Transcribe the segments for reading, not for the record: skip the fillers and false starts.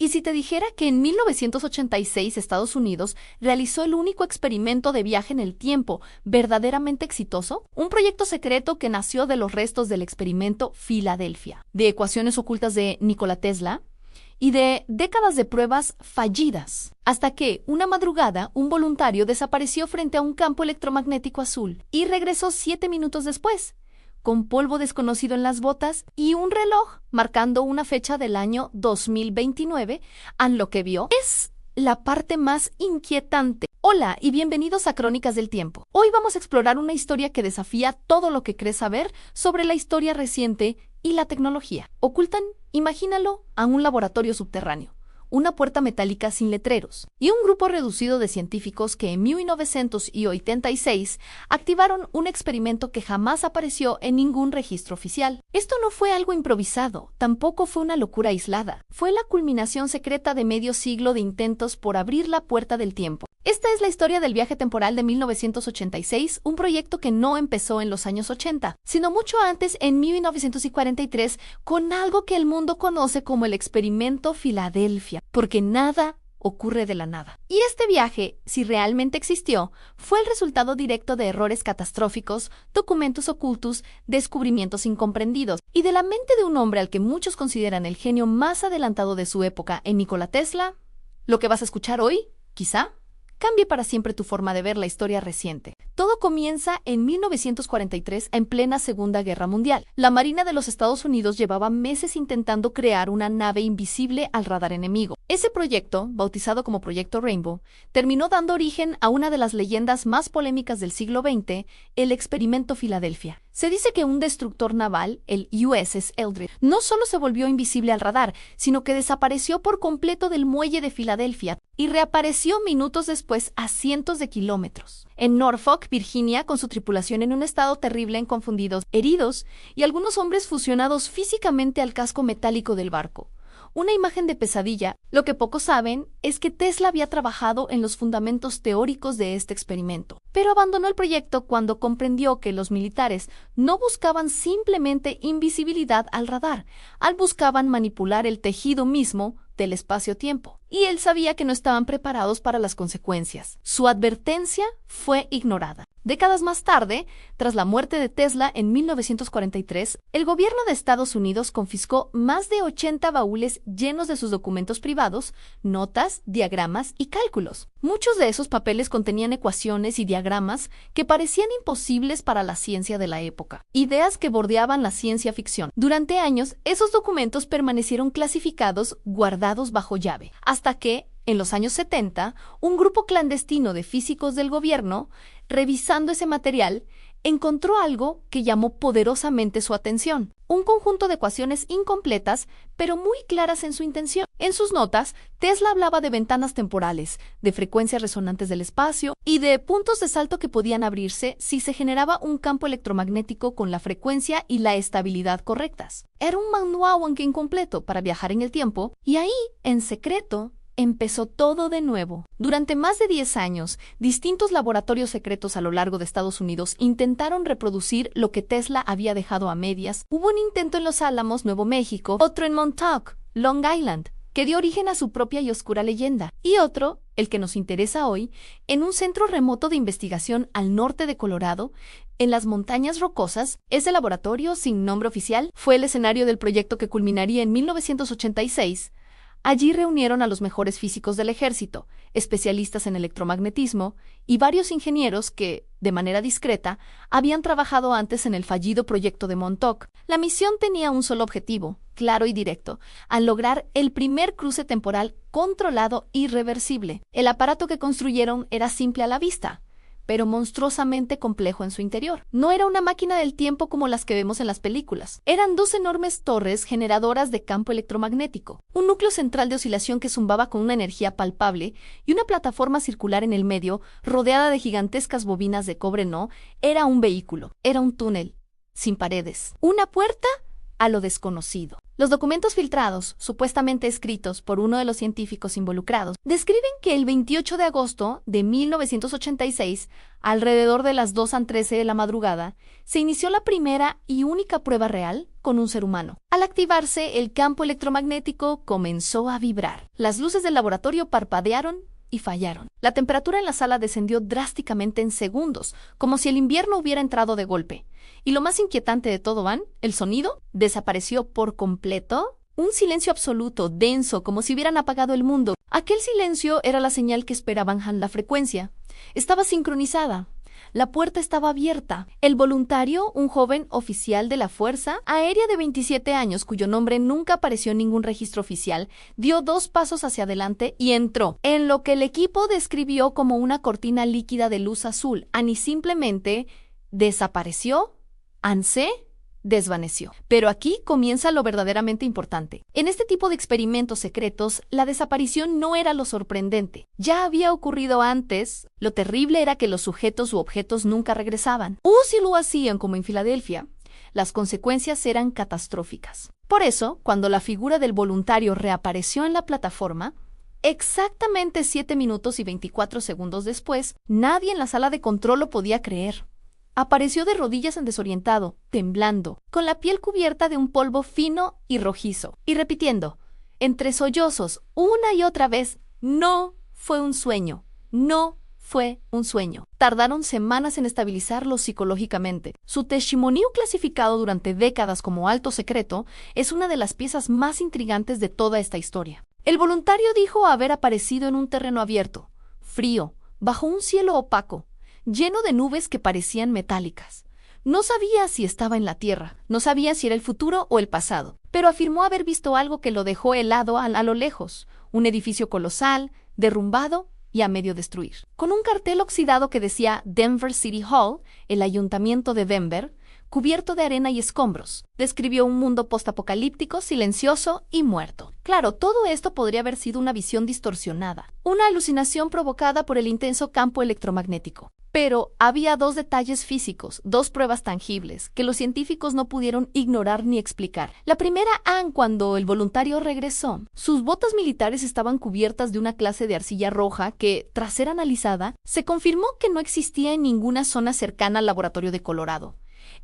¿Y si te dijera que en 1986 Estados Unidos realizó el único experimento de viaje en el tiempo verdaderamente exitoso? Un proyecto secreto que nació de los restos del experimento Filadelfia, de ecuaciones ocultas de Nikola Tesla y de décadas de pruebas fallidas, hasta que, una madrugada, un voluntario desapareció frente a un campo electromagnético azul y regresó 7 minutos después, con polvo desconocido en las botas y un reloj marcando una fecha del año 2029, lo que vio es la parte más inquietante. Hola y bienvenidos a Crónicas del Tiempo. Hoy vamos a explorar una historia que desafía todo lo que crees saber sobre la historia reciente y la tecnología. Ocultan, imagínalo, a un laboratorio subterráneo, una puerta metálica sin letreros, y un grupo reducido de científicos que en 1986 activaron un experimento que jamás apareció en ningún registro oficial. Esto no fue algo improvisado, tampoco fue una locura aislada. Fue la culminación secreta de medio siglo de intentos por abrir la puerta del tiempo. Esta es la historia del viaje temporal de 1986, un proyecto que no empezó en los años 80, sino mucho antes, en 1943, con algo que el mundo conoce como el experimento Filadelfia, porque nada ocurre de la nada. Y este viaje, si realmente existió, fue el resultado directo de errores catastróficos, documentos ocultos, descubrimientos incomprendidos, y de la mente de un hombre al que muchos consideran el genio más adelantado de su época, en Nikola Tesla. Lo que vas a escuchar hoy, quizá, cambie para siempre tu forma de ver la historia reciente. Todo comienza en 1943, en plena Segunda Guerra Mundial. La Marina de los Estados Unidos llevaba meses intentando crear una nave invisible al radar enemigo. Ese proyecto, bautizado como Proyecto Rainbow, terminó dando origen a una de las leyendas más polémicas del siglo XX, el experimento Filadelfia. Se dice que un destructor naval, el USS Eldridge, no solo se volvió invisible al radar, sino que desapareció por completo del muelle de Filadelfia y reapareció minutos después a cientos de kilómetros. En Norfolk, Virginia, con su tripulación en un estado terrible, confundidos, heridos y algunos hombres fusionados físicamente al casco metálico del barco. Una imagen de pesadilla. Lo que pocos saben es que Tesla había trabajado en los fundamentos teóricos de este experimento, pero abandonó el proyecto cuando comprendió que los militares no buscaban simplemente invisibilidad al radar, buscaban manipular el tejido mismo del espacio-tiempo, y él sabía que no estaban preparados para las consecuencias. Su advertencia fue ignorada. Décadas más tarde, tras la muerte de Tesla en 1943, el gobierno de Estados Unidos confiscó más de 80 baúles llenos de sus documentos privados, notas, diagramas y cálculos. Muchos de esos papeles contenían ecuaciones y diagramas que parecían imposibles para la ciencia de la época, ideas que bordeaban la ciencia ficción. Durante años, esos documentos permanecieron clasificados, guardados bajo llave, hasta que, en los años 70, un grupo clandestino de físicos del gobierno, revisando ese material, encontró algo que llamó poderosamente su atención. Un conjunto de ecuaciones incompletas, pero muy claras en su intención. En sus notas, Tesla hablaba de ventanas temporales, de frecuencias resonantes del espacio y de puntos de salto que podían abrirse si se generaba un campo electromagnético con la frecuencia y la estabilidad correctas. Era un manual, aunque incompleto, para viajar en el tiempo, y ahí, en secreto, empezó todo de nuevo. Durante más de 10 años, distintos laboratorios secretos a lo largo de Estados Unidos intentaron reproducir lo que Tesla había dejado a medias. Hubo un intento en Los Álamos, Nuevo México, otro en Montauk, Long Island, que dio origen a su propia y oscura leyenda, y otro, el que nos interesa hoy, en un centro remoto de investigación al norte de Colorado, en las Montañas Rocosas. Ese laboratorio, sin nombre oficial, fue el escenario del proyecto que culminaría en 1986. Allí reunieron a los mejores físicos del ejército, especialistas en electromagnetismo y varios ingenieros que, de manera discreta, habían trabajado antes en el fallido proyecto de Montauk. La misión tenía un solo objetivo, claro y directo, al lograr el primer cruce temporal controlado y reversible. El aparato que construyeron era simple a la vista, pero monstruosamente complejo en su interior. No era una máquina del tiempo como las que vemos en las películas. Eran 2 enormes torres generadoras de campo electromagnético, un núcleo central de oscilación que zumbaba con una energía palpable y una plataforma circular en el medio, rodeada de gigantescas bobinas de cobre. No era un vehículo, era un túnel, sin paredes. Una puerta a lo desconocido. Los documentos filtrados, supuestamente escritos por uno de los científicos involucrados, describen que el 28 de agosto de 1986, alrededor de las 2:13 de la madrugada, se inició la primera y única prueba real con un ser humano. Al activarse, el campo electromagnético comenzó a vibrar. Las luces del laboratorio parpadearon y fallaron. La temperatura en la sala descendió drásticamente en segundos, como si el invierno hubiera entrado de golpe. Y lo más inquietante de todo, Van, el sonido desapareció por completo. Un silencio absoluto, denso, como si hubieran apagado el mundo. Aquel silencio era la señal que esperaban Van la frecuencia. Estaba sincronizada. La puerta estaba abierta. El voluntario, un joven oficial de la Fuerza Aérea de 27 años, cuyo nombre nunca apareció en ningún registro oficial, dio 2 pasos hacia adelante y entró en lo que el equipo describió como una cortina líquida de luz azul. Annie simplemente desapareció. Anne se desvaneció. Pero aquí comienza lo verdaderamente importante. En este tipo de experimentos secretos, la desaparición no era lo sorprendente. Ya había ocurrido antes. Lo terrible era que los sujetos u objetos nunca regresaban. O si lo hacían, como en Filadelfia, las consecuencias eran catastróficas. Por eso, cuando la figura del voluntario reapareció en la plataforma, exactamente 7 minutos y 24 segundos después, nadie en la sala de control lo podía creer. Apareció de rodillas en desorientado, temblando, con la piel cubierta de un polvo fino y rojizo, y repitiendo, entre sollozos, una y otra vez, no fue un sueño, no fue un sueño. Tardaron semanas en estabilizarlo psicológicamente. Su testimonio, clasificado durante décadas como alto secreto, es una de las piezas más intrigantes de toda esta historia. El voluntario dijo haber aparecido en un terreno abierto, frío, bajo un cielo opaco, lleno de nubes que parecían metálicas. No sabía si estaba en la Tierra, no sabía si era el futuro o el pasado, pero afirmó haber visto algo que lo dejó helado a lo lejos, un edificio colosal, derrumbado y a medio destruir. Con un cartel oxidado que decía Denver City Hall, el ayuntamiento de Denver, cubierto de arena y escombros, describió un mundo postapocalíptico, silencioso y muerto. Claro, todo esto podría haber sido una visión distorsionada, una alucinación provocada por el intenso campo electromagnético. Pero había 2 detalles físicos, 2 pruebas tangibles, que los científicos no pudieron ignorar ni explicar. La primera, cuando el voluntario regresó, sus botas militares estaban cubiertas de una clase de arcilla roja que, tras ser analizada, se confirmó que no existía en ninguna zona cercana al laboratorio de Colorado.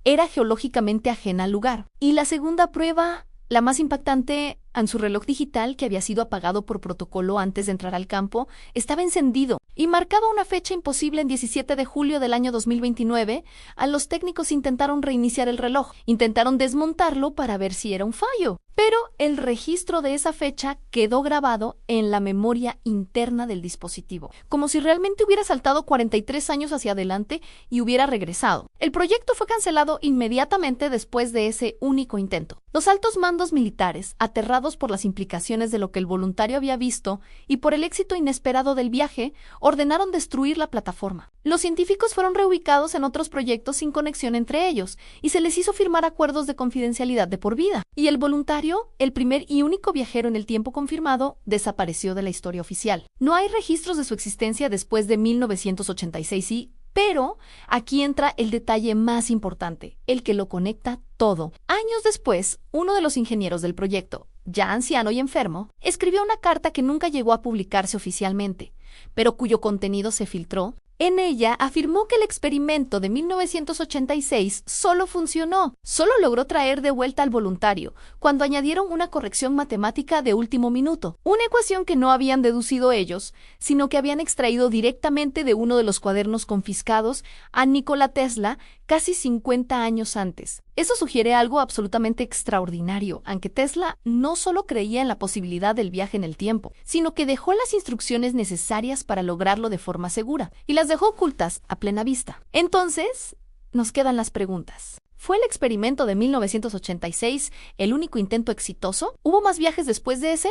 Era geológicamente ajena al lugar. Y la segunda prueba, la más impactante, en su reloj digital, que había sido apagado por protocolo antes de entrar al campo, estaba encendido y marcaba una fecha imposible en 17 de julio del año 2029. Los técnicos intentaron reiniciar el reloj, intentaron desmontarlo para ver si era un fallo, pero el registro de esa fecha quedó grabado en la memoria interna del dispositivo, como si realmente hubiera saltado 43 años hacia adelante y hubiera regresado. El proyecto fue cancelado inmediatamente después de ese único intento. Los altos mandos militares, aterrados por las implicaciones de lo que el voluntario había visto y por el éxito inesperado del viaje, ordenaron destruir la plataforma. Los científicos fueron reubicados en otros proyectos sin conexión entre ellos y se les hizo firmar acuerdos de confidencialidad de por vida. Y el voluntario, el primer y único viajero en el tiempo confirmado, desapareció de la historia oficial. No hay registros de su existencia después de 1986 pero aquí entra el detalle más importante, el que lo conecta todo. Años después, uno de los ingenieros del proyecto, ya anciano y enfermo, escribió una carta que nunca llegó a publicarse oficialmente, pero cuyo contenido se filtró. En ella afirmó que el experimento de 1986 solo funcionó, solo logró traer de vuelta al voluntario, cuando añadieron una corrección matemática de último minuto, una ecuación que no habían deducido ellos, sino que habían extraído directamente de uno de los cuadernos confiscados a Nikola Tesla casi 50 años antes. Eso sugiere algo absolutamente extraordinario, aunque Tesla no solo creía en la posibilidad del viaje en el tiempo, sino que dejó las instrucciones necesarias para lograrlo de forma segura, y las dejó ocultas a plena vista. Entonces, nos quedan las preguntas. ¿Fue el experimento de 1986 el único intento exitoso? ¿Hubo más viajes después de ese?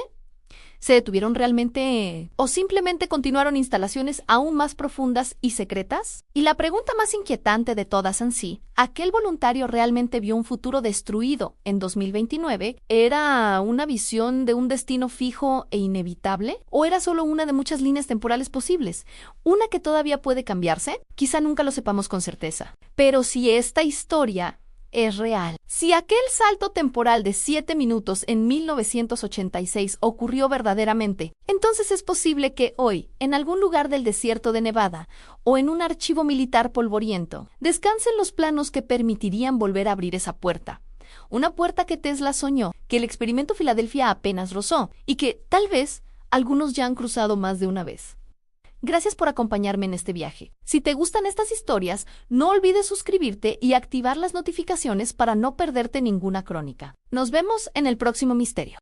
¿Se detuvieron realmente o simplemente continuaron instalaciones aún más profundas y secretas? Y la pregunta más inquietante de todas en sí, ¿aquel voluntario realmente vio un futuro destruido en 2029? ¿Era una visión de un destino fijo e inevitable? ¿O era solo una de muchas líneas temporales posibles? ¿Una que todavía puede cambiarse? Quizá nunca lo sepamos con certeza. Pero si esta historia es real. Si aquel salto temporal de 7 minutos en 1986 ocurrió verdaderamente, entonces es posible que hoy, en algún lugar del desierto de Nevada, o en un archivo militar polvoriento, descansen los planos que permitirían volver a abrir esa puerta. Una puerta que Tesla soñó, que el experimento Filadelfia apenas rozó, y que, tal vez, algunos ya han cruzado más de una vez. Gracias por acompañarme en este viaje. Si te gustan estas historias, no olvides suscribirte y activar las notificaciones para no perderte ninguna crónica. Nos vemos en el próximo misterio.